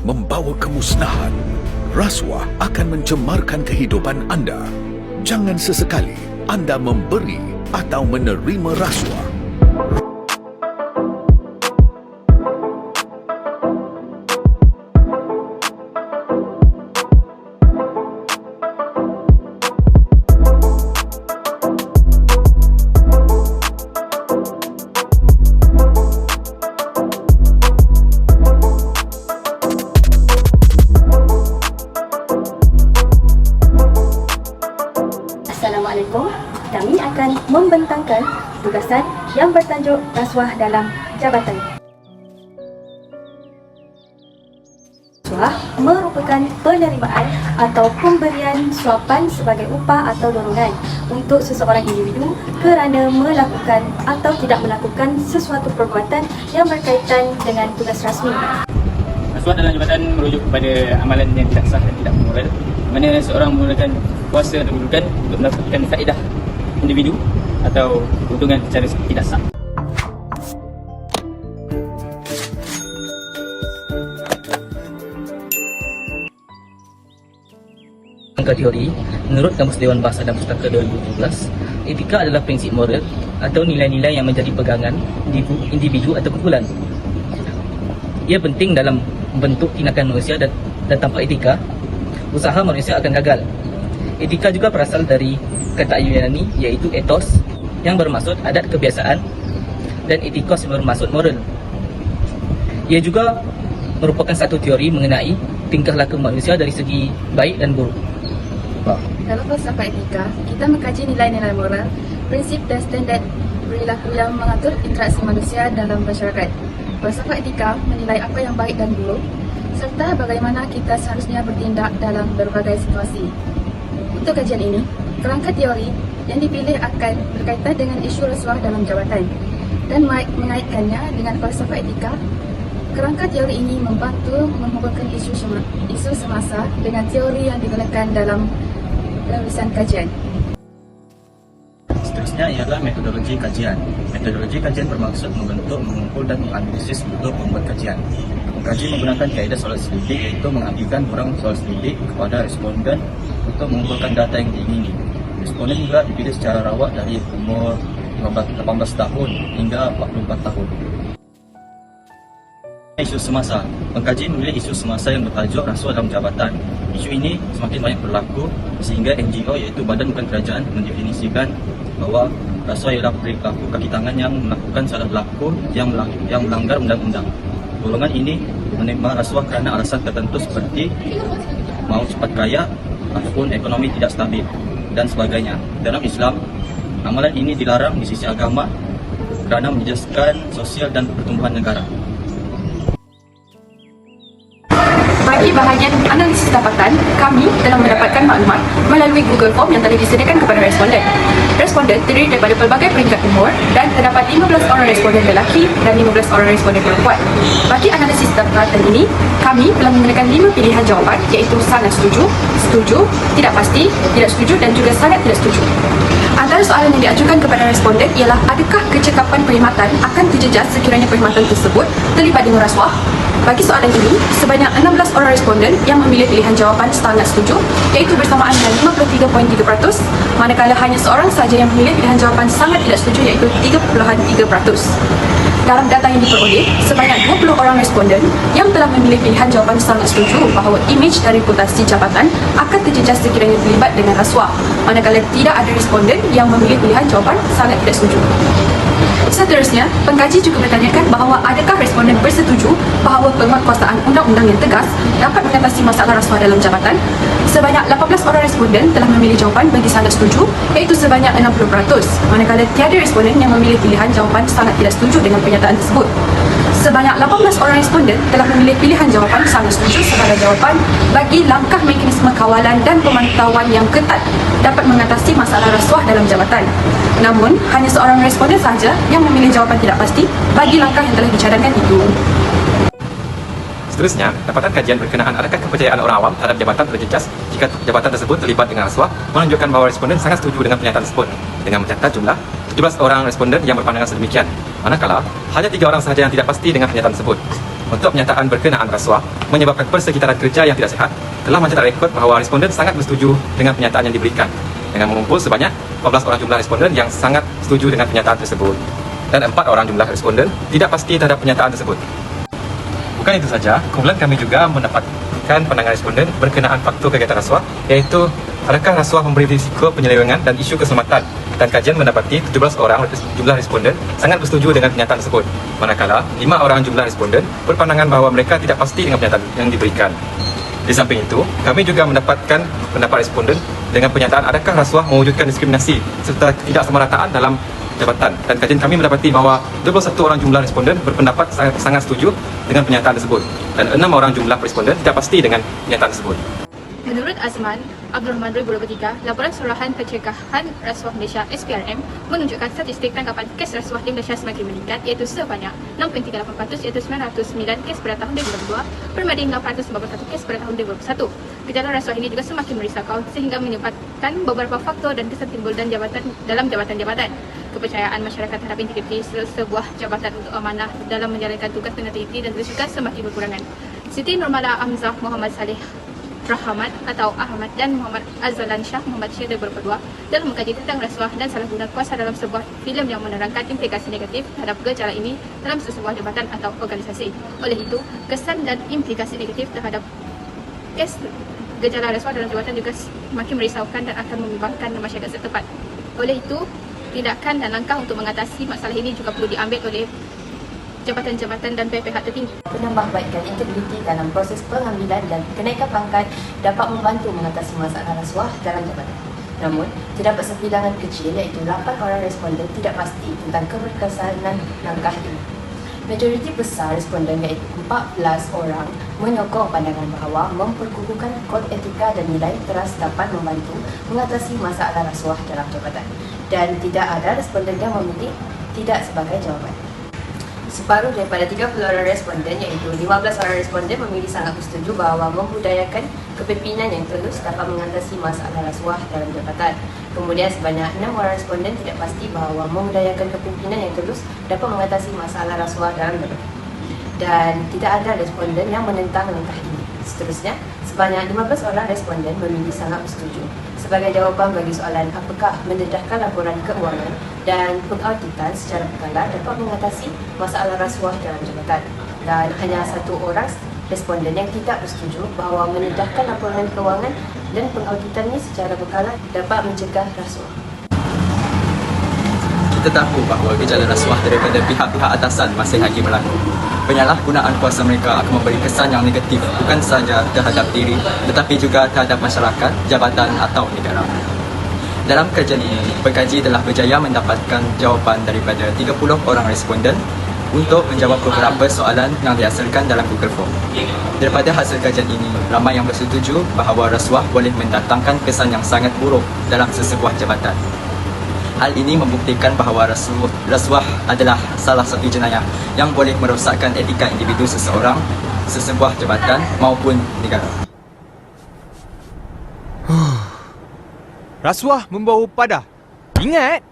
membawa kemusnahan. Rasuah akan mencemarkan kehidupan anda. Jangan sesekali anda memberi atau menerima rasuah. Assalamualaikum. Kami akan membentangkan tugasan yang bertajuk rasuah dalam jabatan. Rasuah merupakan penerimaan atau pemberian suapan sebagai upah atau dorongan untuk seseorang individu kerana melakukan atau tidak melakukan sesuatu perbuatan yang berkaitan dengan tugas rasmi. Rasuah dalam jabatan merujuk kepada amalan yang tidak sah dan tidak moral, mana seorang menggunakan kuasa atau kedudukan untuk mendapatkan faedah individu atau keuntungan secara tidak sah. Angka teori, menurut Kamus Dewan Bahasa dan Pustaka 2017, etika adalah prinsip moral atau nilai-nilai yang menjadi pegangan individu atau kumpulan. Ia penting dalam membentuk tindakan manusia dan tanpa etika, usaha manusia akan gagal. Etika juga berasal dari kata Yunani iaitu ethos yang bermaksud adat kebiasaan dan etikos yang bermaksud moral. Ia juga merupakan satu teori mengenai tingkah laku manusia dari segi baik dan buruk. Dalam falsafah etika, kita mengkaji nilai-nilai moral, prinsip dan standard perilaku yang mengatur interaksi manusia dalam masyarakat. Falsafah etika menilai apa yang baik dan buruk, serta bagaimana kita seharusnya bertindak dalam berbagai situasi. Untuk kajian ini, kerangka teori yang dipilih akan berkaitan dengan isu rasuah dalam jabatan dan mengaitkannya dengan falsafah etika. Kerangka teori ini membantu menghubungkan isu semasa dengan teori yang digunakan dalam penulisan kajian. Seterusnya ialah metodologi kajian. Metodologi kajian bermaksud membentuk, mengumpul dan menganalisis untuk membuat kajian. Mengkaji menggunakan kaedah soal selidik, iaitu mengambilkan borang soal selidik kepada responden untuk mengumpulkan data yang diingini. Responden juga dipilih secara rawat dari umur 18 tahun hingga 44 tahun. Isu semasa. Pengkaji memilih isu semasa yang bertajuk rasuah dalam jabatan. Isu ini semakin banyak berlaku sehingga NGO iaitu Badan Bukan Kerajaan mendefinisikan bahawa rasuah ialah perilaku kaki tangan yang melakukan salah berlaku yang melanggar undang-undang. Golongan ini menerima rasuah kerana alasan tertentu seperti mahu cepat kaya ataupun ekonomi tidak stabil dan sebagainya. Dalam Islam, amalan ini dilarang di sisi agama kerana menjejaskan sosial dan pertumbuhan negara. Bagi bahagian analisis dapatan, kami telah mendapatkan maklumat melalui Google Form yang telah disediakan kepada responden. Responden terdiri daripada pelbagai peringkat umur dan terdapat 15 orang responden lelaki dan 15 orang responden perempuan. Bagi analisis dapatan ini, kami telah menggunakan 5 pilihan jawapan iaitu sangat setuju, setuju, tidak pasti, tidak setuju dan juga sangat tidak setuju. Antara soalan yang diajukan kepada responden ialah adakah kecekapan perkhidmatan akan terjejas sekiranya perkhidmatan tersebut terlibat dengan rasuah? Bagi soalan ini, sebanyak 16 orang responden yang memilih pilihan jawapan sangat setuju iaitu bersamaan dengan 53.3%, manakala hanya seorang sahaja yang memilih pilihan jawapan sangat tidak setuju iaitu 3.3%. Dalam data yang diperoleh, sebanyak 20 orang responden yang telah memilih pilihan jawapan sangat setuju bahawa imej dan reputasi jabatan akan terjejas sekiranya terlibat dengan rasuah, manakala tidak ada responden yang memilih pilihan jawapan sangat tidak setuju. Seterusnya, pengkaji juga bertanyakan bahawa adakah responden bersetuju bahawa penguatkuasaan undang-undang yang tegas dapat mengatasi masalah rasuah dalam jabatan. Sebanyak 18 orang responden telah memilih jawapan bagi sangat setuju iaitu sebanyak 60%, manakala tiada responden yang memilih pilihan jawapan sangat tidak setuju dengan pernyataan tersebut. Sebanyak 18 orang responden telah memilih pilihan jawapan sangat setuju sebagai jawapan bagi langkah mekanisme kawalan dan pemantauan yang ketat dapat mengatasi masalah rasuah dalam jabatan. Namun, hanya seorang responden sahaja yang memilih jawapan tidak pasti bagi langkah yang telah dicadangkan itu. Seterusnya, dapatan kajian berkenaan adakah kepercayaan orang awam terhadap jabatan terjejas jika jabatan tersebut terlibat dengan rasuah menunjukkan bahawa responden sangat setuju dengan pernyataan tersebut dengan mencatat jumlah 17 orang responden yang berpandangan sedemikian, manakala hanya 3 orang sahaja yang tidak pasti dengan pernyataan tersebut. untuk penyataan berkenaan rasuah menyebabkan persekitaran kerja yang tidak sihat telah mencatat rekod bahawa responden sangat bersetuju dengan penyataan yang diberikan dengan mengumpul sebanyak 14 orang jumlah responden yang sangat setuju dengan penyataan tersebut dan 4 orang jumlah responden tidak pasti terhadap penyataan tersebut. Bukan itu saja, kumpulan kami juga mendapatkan pandangan responden berkenaan faktor kegiatan rasuah, iaitu adakah rasuah memberi risiko penyelewengan dan isu keselamatan, dan kajian mendapati 17 orang jumlah responden sangat bersetuju dengan pernyataan tersebut, manakala 5 orang jumlah responden berpandangan bahawa mereka tidak pasti dengan pernyataan yang diberikan. Di samping itu, kami juga mendapatkan pendapat responden dengan pernyataan adakah rasuah mewujudkan diskriminasi serta ketidaksamarataan dalam jabatan, dan kajian kami mendapati bahawa 21 orang jumlah responden berpendapat sangat setuju dengan pernyataan tersebut dan 6 orang jumlah responden tidak pasti dengan pernyataan tersebut. Menurut Azman Abdul Rahman 2023, laporan Suruhan Pencegahan Rasuah Malaysia SPRM menunjukkan statistik tangkapan kes rasuah di Malaysia semakin meningkat, iaitu sebanyak 6.38%, iaitu 909 kes pada tahun 2022 berbanding 851 kes pada tahun 2021. Gejala rasuah ini juga semakin merisaukan sehingga menyebabkan beberapa faktor dan kesan timbul dan dalam jabatan-jabatan. Kepercayaan masyarakat terhadap integriti sebuah jabatan untuk amanah dalam menjalankan tugas dengan teliti dan juga semakin berkurangan. Siti Nurmala Amzah Muhammad Saleh Rahmat atau Ahmad dan Muhammad Azlan Shah Muhammad Syed 2002 dalam mengkaji tentang rasuah dan salah guna kuasa dalam sebuah filem yang menerangkan implikasi negatif terhadap gejala ini dalam sebuah jabatan atau organisasi. Oleh itu, kesan dan implikasi negatif terhadap kes gejala rasuah dalam jabatan juga semakin merisaukan dan akan membimbangkan masyarakat setempat. Oleh itu, tindakan dan langkah untuk mengatasi masalah ini juga perlu diambil oleh jabatan-jabatan dan pihak tertinggi. Penambahbaikan integriti dalam proses pengambilan dan kenaikan pangkat dapat membantu mengatasi masalah rasuah dalam jabatan. Namun, terdapat sebilangan kecil iaitu 8 orang responden tidak pasti tentang keberkesanan langkah ini. Majoriti besar responden iaitu 14 orang menyokong pandangan bahawa memperkukuhkan kod etika dan nilai teras dapat membantu mengatasi masalah rasuah dalam jabatan, dan tidak ada responden yang memilih tidak sebagai jawapan. Separuh daripada 30 orang responden iaitu 15 orang responden memilih sangat bersetuju bahawa membudayakan kepimpinan yang tulus dapat mengatasi masalah rasuah dalam jabatan. Kemudian sebanyak 6 orang responden tidak pasti bahawa membudayakan kepimpinan yang tulus dapat mengatasi masalah rasuah dalam jabatan. Dan tidak ada responden yang menentang langkah ini. Seterusnya, sebanyak 15 orang responden memilih sangat bersetuju. Sebagai jawapan bagi soalan apakah mendedahkan laporan keuangan dan pengauditan secara berkala dapat mengatasi masalah rasuah dalam jabatan, dan hanya 1 orang responden yang tidak bersetuju bahawa mendedahkan laporan keuangan dan pengauditan ini secara berkala dapat mencegah rasuah. Kita tahu bahawa gejala rasuah daripada pihak-pihak atasan masih lagi berlaku. Penyalahgunaan kuasa mereka akan memberi kesan yang negatif bukan sahaja terhadap diri tetapi juga terhadap masyarakat, jabatan atau negara. Dalam kajian ini, pengkaji telah berjaya mendapatkan jawapan daripada 30 orang responden untuk menjawab beberapa soalan yang dihasilkan dalam Google Form. Daripada hasil kajian ini, ramai yang bersetuju bahawa rasuah boleh mendatangkan kesan yang sangat buruk dalam sesebuah jabatan. Hal ini membuktikan bahawa rasuah adalah salah satu jenayah yang boleh merosakkan etika individu seseorang, sesebuah jabatan maupun negara. Rasuah membawa padah. Ingat,